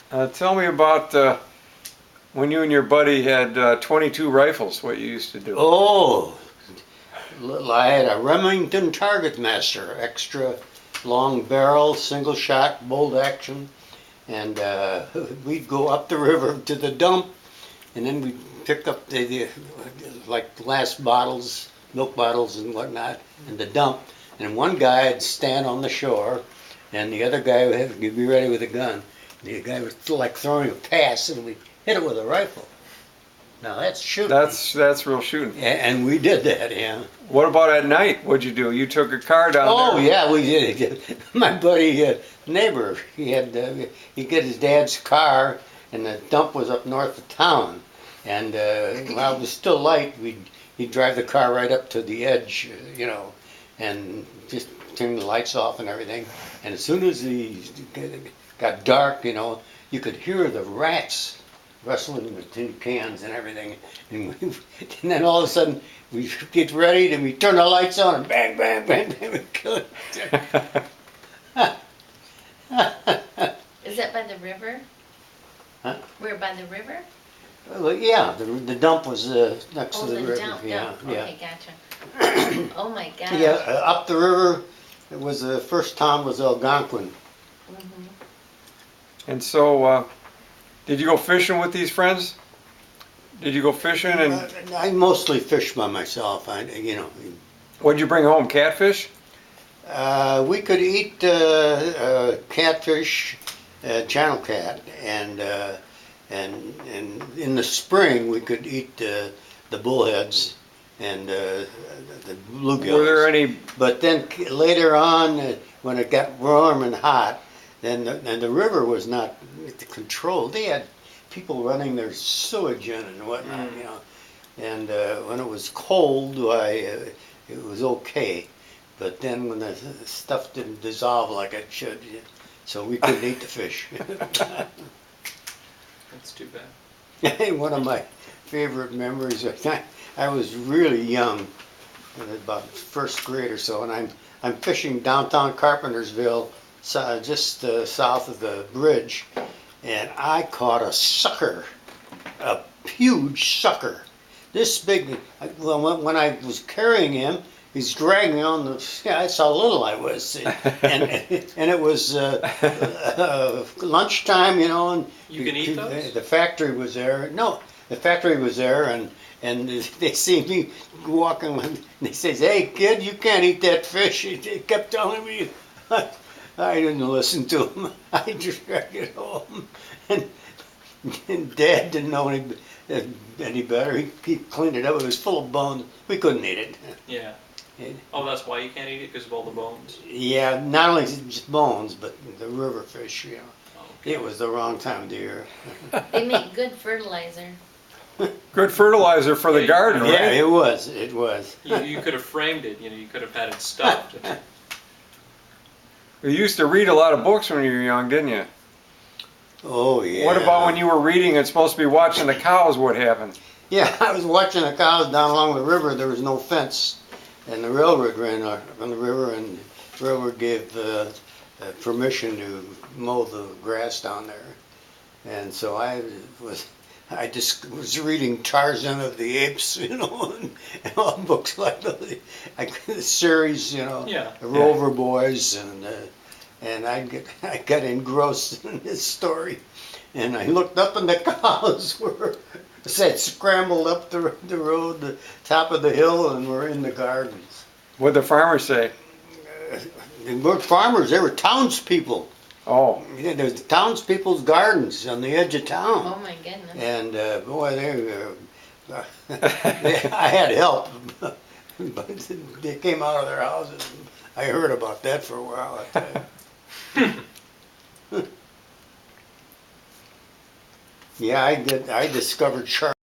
Tell me about when you and your buddy had 22 rifles, what you used to do. Oh, I had a Remington Target Master, extra long barrel, single shot, bolt action, and we'd go up the river to the dump, and then we'd pick up the like glass bottles, milk bottles and whatnot, in the dump, and one guy would stand on the shore, and the other guy would be ready with a gun. The guy was like throwing a pass, and we'd hit it with a rifle. Now that's shooting. That's real shooting. And we did that, yeah. What about at night? What'd you do? You took a car down there? Oh yeah, we did. My buddy neighbor, he got his dad's car, and the dump was up north of town. And while it was still light, he'd drive the car right up to the edge, and just turn the lights off and everything. And as soon as he got dark, you could hear the rats rustling in the tin cans and everything. And then all of a sudden, we get ready, and we turn the lights on, and bang, bang, bang, bang, we kill it. Is that by the river? Huh? We're by the river? Well, yeah, the dump was next to the river. Dump, yeah. Okay, gotcha. Oh my gosh. Yeah, up the river, it was the first town was Algonquin. Mm-hmm. And so, did you go fishing with these friends? Did you go fishing and? I mostly fish by myself. What'd you bring home? Catfish? We could eat catfish, channel cat, and in the spring we could eat the bullheads and the bluegills. Were there any? But then later on, when it got warm and hot, then the river was not controlled. They had people running their sewage in and whatnot, And when it was cold, it was okay. But then when the stuff didn't dissolve like it should, so we couldn't eat the fish. That's too bad. One of my favorite memories, I was really young, about first grade or so, and I'm fishing downtown Carpentersville, just south of the bridge, and I caught a sucker, a huge sucker, this big. When I was carrying him, he's dragging on the. Yeah, that's how little I was, and it was lunchtime, and You can eat those? The factory was there. No, the factory was there, and they see me walking, and they says, "Hey kid, you can't eat that fish." They kept telling me. I didn't listen to him. I just dragged it home, and Dad didn't know any better. He cleaned it up. It was full of bones. We couldn't eat it. Yeah. Oh, that's why you can't eat it, because of all the bones? Yeah, not only just bones, but the river fish, Okay. It was the wrong time of the year. They make good fertilizer. Good fertilizer for the garden, right? Yeah, it was. It was. You could have framed it, you could have had it stuffed. You used to read a lot of books when you were young, didn't you? Oh, yeah. What about when you were reading and supposed to be watching the cows? What happened? Yeah, I was watching the cows down along the river. There was no fence, and the railroad ran on the river, and the railroad gave permission to mow the grass down there. And so I just was reading Tarzan of the Apes, and all books like the series, Yeah. the Rover Boys, and I got engrossed in this story, and I looked up, and the cows had scrambled up the road, the top of the hill, and were in the gardens. What'd the farmers say? They weren't farmers; they were townspeople. Oh. Yeah, there's townspeople's gardens on the edge of town. Oh my goodness. And boy, I had help, but they came out of their houses. I heard about that for a while. Yeah, I discovered shark.